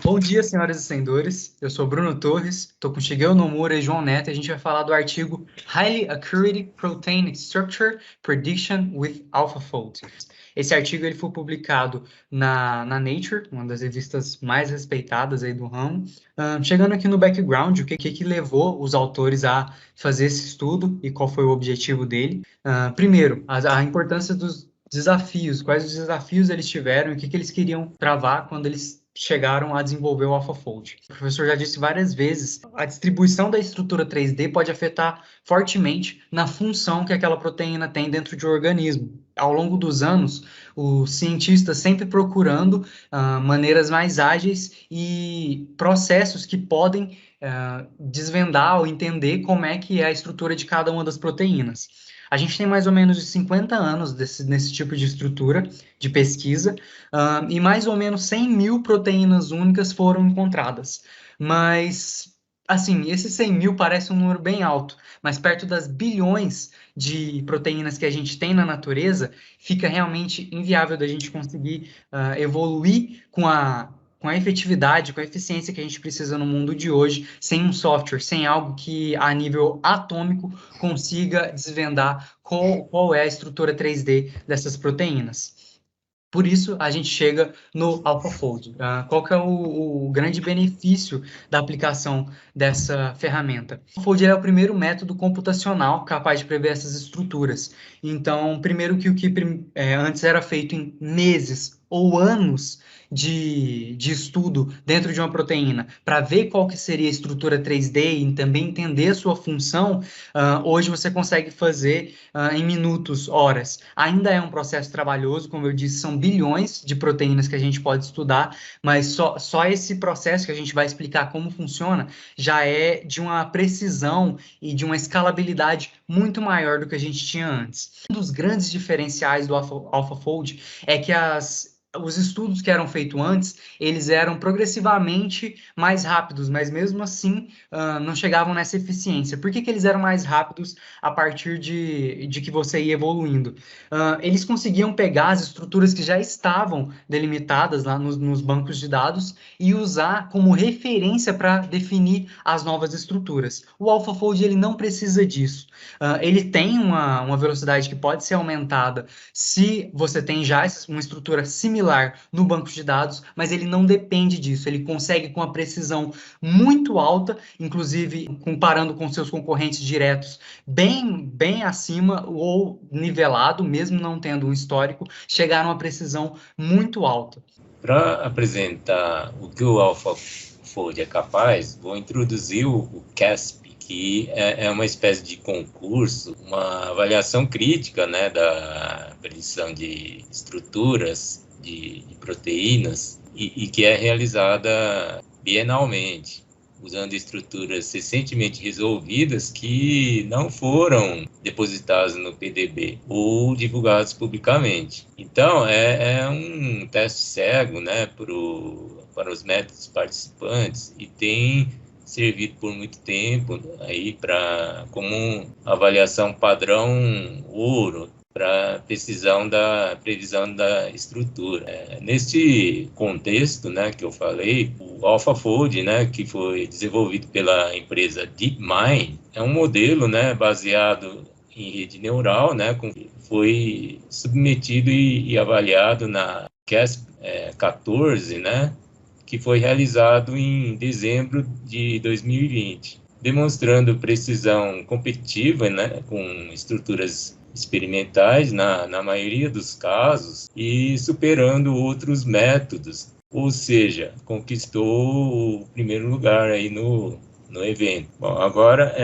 Bom dia, senhoras e senhores. Eu sou Bruno Torres, estou com Shigeo Nomura e João Neto e a gente vai falar do artigo Highly Accurate Protein Structure Prediction with AlphaFold. Esse artigo ele foi publicado na Nature, uma das revistas mais respeitadas aí do ramo. Chegando aqui no background, o que levou os autores a fazer esse estudo e qual foi o objetivo dele. Primeiro, a importância dos desafios, quais os desafios eles tiveram e o que eles queriam travar quando eles chegaram a desenvolver o AlphaFold. O professor já disse várias vezes, a distribuição da estrutura 3D pode afetar fortemente na função que aquela proteína tem dentro de um organismo. Ao longo dos anos, os cientistas sempre procurando maneiras mais ágeis e processos que podem desvendar ou entender como é que é a estrutura de cada uma das proteínas. A gente tem mais ou menos de 50 anos nesse tipo de estrutura de pesquisa, e mais ou menos 100 mil proteínas únicas foram encontradas. Mas, assim, esses 100 mil parece um número bem alto, mas perto das bilhões de proteínas que a gente tem na natureza, fica realmente inviável da gente conseguir evoluir com a efetividade, com a eficiência que a gente precisa no mundo de hoje, sem um software, sem algo que a nível atômico consiga desvendar qual é a estrutura 3D dessas proteínas. Por isso, a gente chega no AlphaFold. Qual que é o grande benefício da aplicação dessa ferramenta? O AlphaFold é o primeiro método computacional capaz de prever essas estruturas. Então, primeiro que antes era feito em meses ou anos de estudo dentro de uma proteína para ver qual que seria a estrutura 3D e também entender a sua função, hoje você consegue fazer em minutos, horas. Ainda é um processo trabalhoso, como eu disse, são bilhões de proteínas que a gente pode estudar, mas só esse processo que a gente vai explicar como funciona já é de uma precisão e de uma escalabilidade muito maior do que a gente tinha antes. Um dos grandes diferenciais do AlphaFold é que os estudos que eram feitos antes, eles eram progressivamente mais rápidos, mas mesmo assim não chegavam nessa eficiência. Por que eles eram mais rápidos a partir de que você ia evoluindo? Eles conseguiam pegar as estruturas que já estavam delimitadas lá nos bancos de dados e usar como referência para definir as novas estruturas. O AlphaFold ele não precisa disso. Ele tem uma velocidade que pode ser aumentada se você tem já uma estrutura similar no banco de dados, mas ele não depende disso. Ele consegue com a precisão muito alta, inclusive comparando com seus concorrentes diretos, bem acima ou nivelado, mesmo não tendo um histórico, chegar a uma precisão muito alta. Para apresentar o que o AlphaFold é capaz, vou introduzir o CASP, que é uma espécie de concurso, uma avaliação crítica, né, da predição de estruturas de proteínas e que é realizada bienalmente, usando estruturas recentemente resolvidas que não foram depositadas no PDB ou divulgadas publicamente. Então, é um teste cego, né, para os métodos participantes e tem servido por muito tempo aí como avaliação padrão ouro para previsão da estrutura. Neste contexto, né, que eu falei, o AlphaFold, né, que foi desenvolvido pela empresa DeepMind, é um modelo, né, baseado em rede neural, né, foi submetido e avaliado na CASP 14, né, que foi realizado em dezembro de 2020, demonstrando precisão competitiva, né, com estruturas experimentais na maioria dos casos e superando outros métodos, ou seja, conquistou o primeiro lugar aí no evento. Bom, agora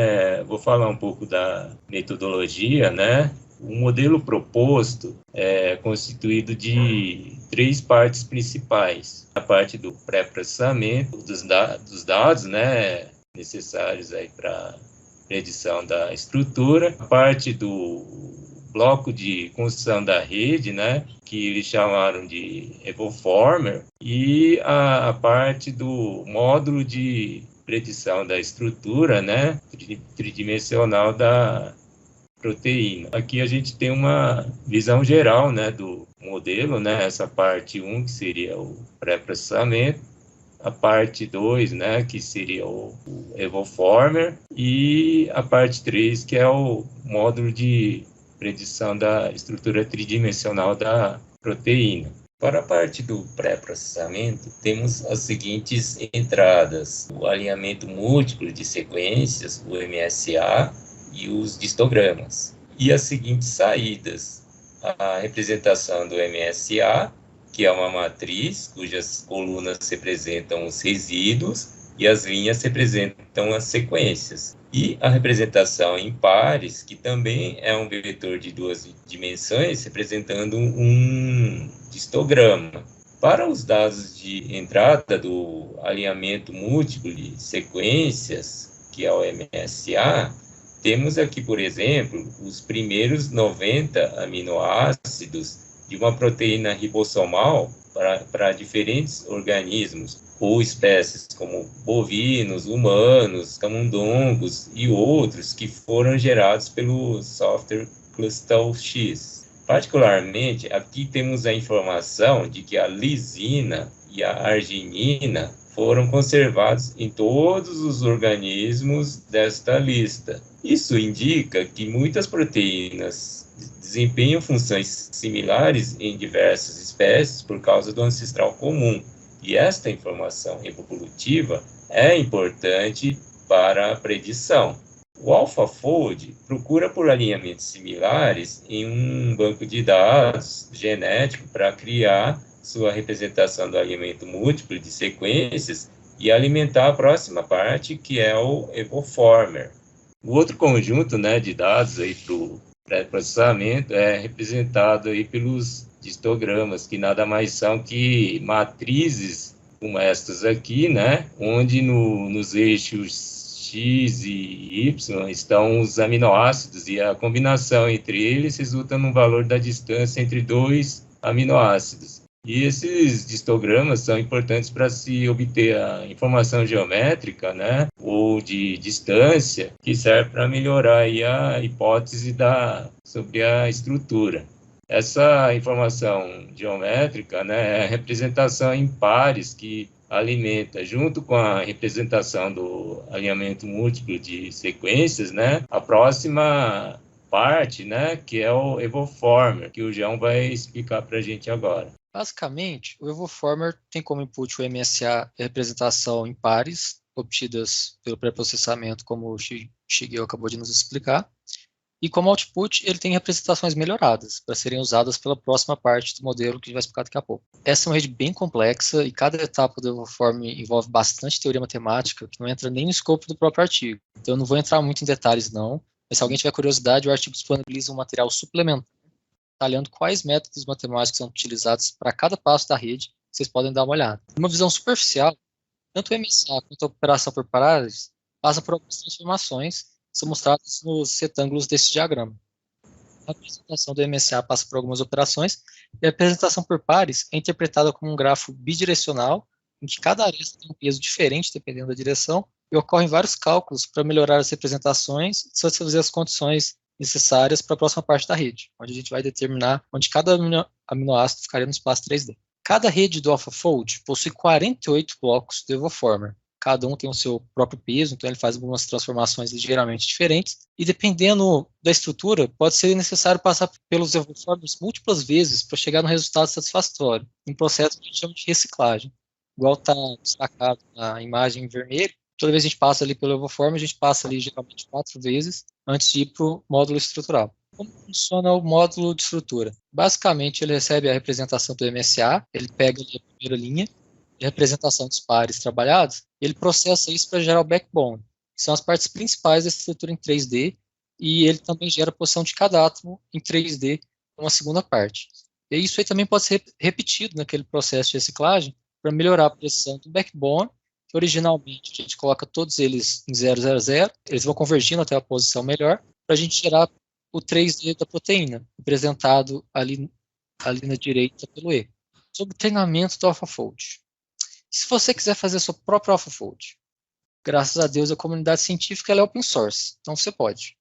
vou falar um pouco da metodologia, né? O modelo proposto é constituído de 3 partes principais: a parte do pré-processamento dos dados, né, necessários aí para predição da estrutura, a parte do bloco de construção da rede, né, que eles chamaram de Evoformer, e a parte do módulo de predição da estrutura, né, tridimensional da proteína. Aqui a gente tem uma visão geral, né, do modelo, né, essa parte 1, que seria o pré-processamento, a parte 2, né, que seria o Evoformer, e a parte 3, que é o módulo de predição da estrutura tridimensional da proteína. Para a parte do pré-processamento, temos as seguintes entradas: o alinhamento múltiplo de sequências, o MSA, e os histogramas. E as seguintes saídas: a representação do MSA, que é uma matriz cujas colunas representam os resíduos e as linhas representam as sequências. E a representação em pares, que também é um vetor de 2 dimensões, representando um histograma. Para os dados de entrada do alinhamento múltiplo de sequências, que é o MSA, temos aqui, por exemplo, os primeiros 90 aminoácidos de uma proteína ribossomal para diferentes organismos ou espécies como bovinos, humanos, camundongos e outros que foram gerados pelo software Clustal-X. Particularmente, aqui temos a informação de que a lisina e a arginina foram conservados em todos os organismos desta lista. Isso indica que muitas proteínas desempenham funções similares em diversas espécies por causa do ancestral comum. E esta informação evolutiva é importante para a predição. O AlphaFold procura por alinhamentos similares em um banco de dados genético para criar sua representação do alinhamento múltiplo de sequências e alimentar a próxima parte, que é o Evoformer. O outro conjunto, né, de dados aí para o pré-processamento é representado aí pelos histogramas, que nada mais são que matrizes como estas aqui, né, onde nos eixos X e Y estão os aminoácidos e a combinação entre eles resulta num valor da distância entre dois aminoácidos. E esses histogramas são importantes para se obter a informação geométrica, né, ou de distância, que serve para melhorar aí a hipótese sobre a estrutura. Essa informação geométrica, né, é a representação em pares que alimenta, junto com a representação do alinhamento múltiplo de sequências, né, a próxima parte, né, que é o Evoformer, que o João vai explicar para a gente agora. Basicamente, o Evoformer tem como input o MSA e a representação em pares, obtidas pelo pré-processamento, como o Shigeo acabou de nos explicar. E como output, ele tem representações melhoradas, para serem usadas pela próxima parte do modelo que a gente vai explicar daqui a pouco. Essa é uma rede bem complexa, e cada etapa do Evoformer envolve bastante teoria matemática, que não entra nem no escopo do próprio artigo. Então eu não vou entrar muito em detalhes não, mas se alguém tiver curiosidade, o artigo disponibiliza um material suplementar detalhando quais métodos matemáticos são utilizados para cada passo da rede, vocês podem dar uma olhada. Uma visão superficial, tanto o MSA quanto a operação por pares passam por algumas transformações que são mostradas nos retângulos desse diagrama. A representação do MSA passa por algumas operações e a representação por pares é interpretada como um grafo bidirecional em que cada aresta tem um peso diferente dependendo da direção e ocorrem vários cálculos para melhorar as representações e satisfazer as condições necessárias para a próxima parte da rede, onde a gente vai determinar onde cada aminoácido ficaria no espaço 3D. Cada rede do AlphaFold possui 48 blocos do Evoformer. Cada um tem o seu próprio peso, então ele faz algumas transformações ligeiramente diferentes, e dependendo da estrutura, pode ser necessário passar pelos Evoformers múltiplas vezes para chegar no resultado satisfatório, um processo que a gente chama de reciclagem. Igual está destacado na imagem em vermelho, toda vez que a gente passa ali pelo Evoformer, a gente passa ali geralmente 4 vezes antes de ir para o módulo estrutural. Como funciona o módulo de estrutura? Basicamente, ele recebe a representação do MSA, ele pega ali a primeira linha, de representação dos pares trabalhados, e ele processa isso para gerar o backbone, que são as partes principais da estrutura em 3D, e ele também gera a posição de cada átomo em 3D, uma segunda parte. E isso aí também pode ser repetido naquele processo de reciclagem para melhorar a posição do backbone, que originalmente a gente coloca todos eles em 000, eles vão convergindo até a posição melhor, para a gente gerar o 3D da proteína, representado ali na direita pelo E. Sobre o treinamento do AlphaFold. Se você quiser fazer seu próprio AlphaFold, graças a Deus a comunidade científica ela é open source, então você pode.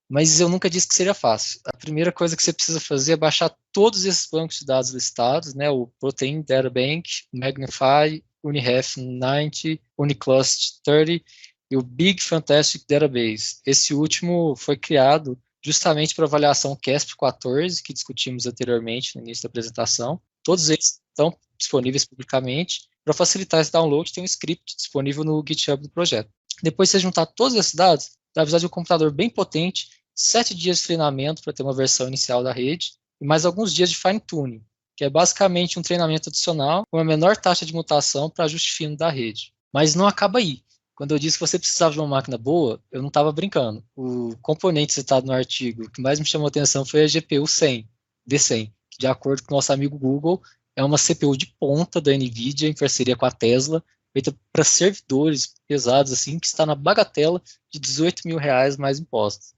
Mas eu nunca disse que seria fácil. A primeira coisa que você precisa fazer é baixar todos esses bancos de dados listados, né, o Protein Data Bank, o Magnify UniRef 90, Uniclust 30 e o Big Fantastic Database. Esse último foi criado justamente para avaliação CASP 14, que discutimos anteriormente no início da apresentação. Todos eles estão disponíveis publicamente. Para facilitar esse download, tem um script disponível no GitHub do projeto. Depois de você juntar todos esses dados, vai precisar de um computador bem potente, 7 dias de treinamento para ter uma versão inicial da rede, e mais alguns dias de fine-tuning, que é basicamente um treinamento adicional com uma menor taxa de mutação para ajuste fino da rede. Mas não acaba aí. Quando eu disse que você precisava de uma máquina boa, eu não estava brincando. O componente citado no artigo que mais me chamou a atenção foi a GPU 100, D100, que, de acordo com o nosso amigo Google, é uma CPU de ponta da NVIDIA em parceria com a Tesla, feita para servidores pesados, assim, que está na bagatela de R$18 mil mais impostos.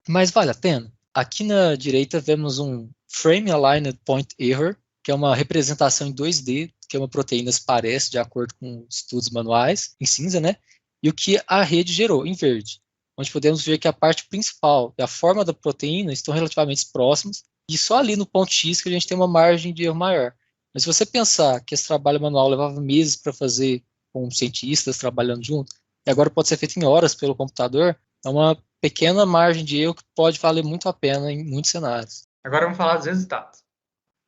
Mas vale a pena? Aqui na direita vemos um Frame Aligned Point Error, que é uma representação em 2D, que uma proteína se parece, de acordo com estudos manuais, em cinza, né? E o que a rede gerou, em verde, onde podemos ver que a parte principal e a forma da proteína estão relativamente próximas, e só ali no ponto X que a gente tem uma margem de erro maior. Mas se você pensar que esse trabalho manual levava meses para fazer, com cientistas trabalhando junto, e agora pode ser feito em horas pelo computador, é uma pequena margem de erro que pode valer muito a pena em muitos cenários. Agora vamos falar dos resultados.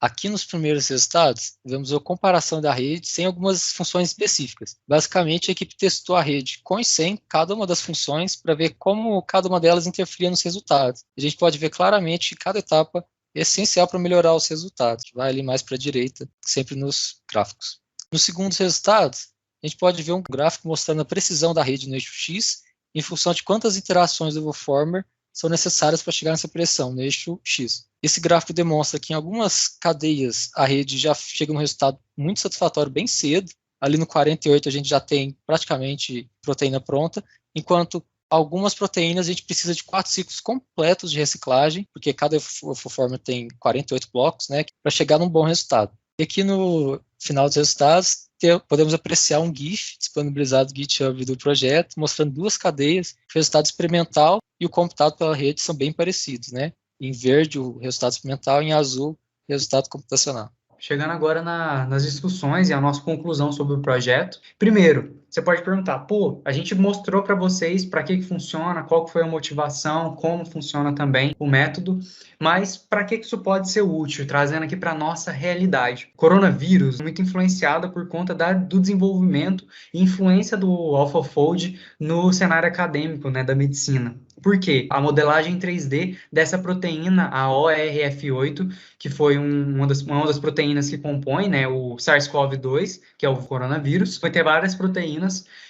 Aqui nos primeiros resultados, vemos a comparação da rede sem algumas funções específicas. Basicamente, a equipe testou a rede com e sem cada uma das funções para ver como cada uma delas interferia nos resultados. A gente pode ver claramente que cada etapa é essencial para melhorar os resultados, que vai ali mais para a direita, sempre nos gráficos. Nos segundos resultados, a gente pode ver um gráfico mostrando a precisão da rede no eixo X em função de quantas interações do Evoformer são necessárias para chegar nessa pressão, no eixo X. Esse gráfico demonstra que em algumas cadeias a rede já chega num resultado muito satisfatório bem cedo. Ali no 48 a gente já tem praticamente proteína pronta, enquanto algumas proteínas a gente precisa de 4 ciclos completos de reciclagem, porque cada Evoformer tem 48 blocos, né, para chegar num bom resultado. E aqui no final dos resultados, podemos apreciar um GIF disponibilizado no GitHub do projeto, mostrando 2 cadeias, o resultado experimental e o computado pela rede são bem parecidos, né? Em verde, o resultado experimental, em azul, o resultado computacional. Chegando agora nas discussões e a nossa conclusão sobre o projeto. Primeiro, você pode perguntar, a gente mostrou para vocês para que funciona, qual que foi a motivação, como funciona também o método, mas para que isso pode ser útil, trazendo aqui para a nossa realidade. O coronavírus é muito influenciado por conta do desenvolvimento e influência do AlphaFold no cenário acadêmico, né, da medicina. Por quê? A modelagem 3D dessa proteína, a ORF8, que foi uma das proteínas que compõe, né, o SARS-CoV-2, que é o coronavírus, vai ter várias proteínas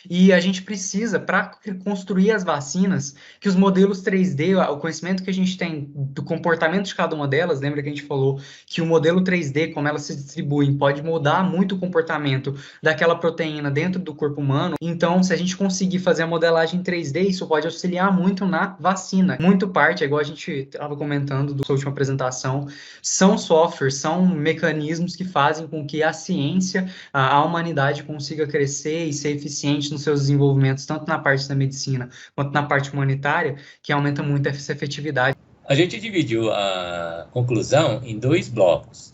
e a gente precisa, para construir as vacinas, que os modelos 3D, o conhecimento que a gente tem do comportamento de cada uma delas, lembra que a gente falou que o modelo 3D, como elas se distribuem, pode mudar muito o comportamento daquela proteína dentro do corpo humano. Então, se a gente conseguir fazer a modelagem 3D, isso pode auxiliar muito na vacina. Muito parte, igual a gente estava comentando da sua última apresentação, são softwares, são mecanismos que fazem com que a ciência, a humanidade consiga crescer e ser eficiente nos seus desenvolvimentos, tanto na parte da medicina quanto na parte humanitária, que aumenta muito essa efetividade. A gente dividiu a conclusão em 2 blocos.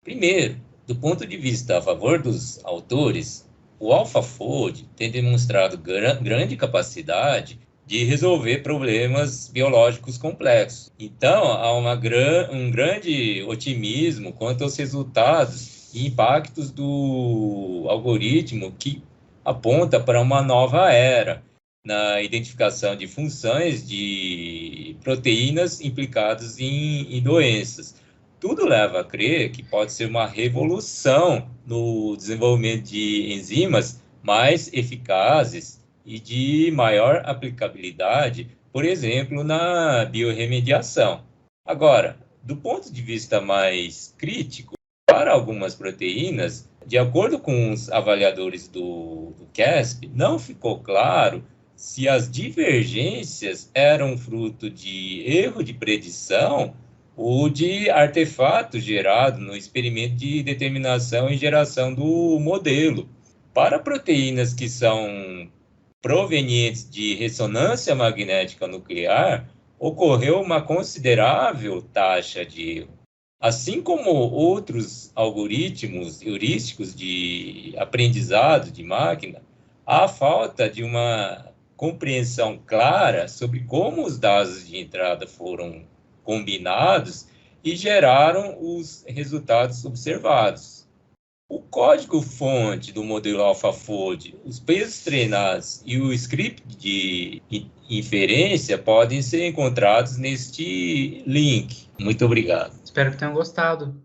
Primeiro, do ponto de vista a favor dos autores, o AlphaFold tem demonstrado grande capacidade de resolver problemas biológicos complexos. Então, há um grande otimismo quanto aos resultados e impactos do algoritmo que aponta para uma nova era na identificação de funções de proteínas implicadas em doenças. Tudo leva a crer que pode ser uma revolução no desenvolvimento de enzimas mais eficazes e de maior aplicabilidade, por exemplo, na biorremediação. Agora, do ponto de vista mais crítico, para algumas proteínas, de acordo com os avaliadores do CASP, não ficou claro se as divergências eram fruto de erro de predição ou de artefato gerado no experimento de determinação e geração do modelo. Para proteínas que são provenientes de ressonância magnética nuclear, ocorreu uma considerável taxa de erro. Assim como outros algoritmos heurísticos de aprendizado de máquina, há falta de uma compreensão clara sobre como os dados de entrada foram combinados e geraram os resultados observados. O código-fonte do modelo AlphaFold, os pesos treinados e o script de inferência podem ser encontrados neste link. Muito obrigado. Espero que tenham gostado.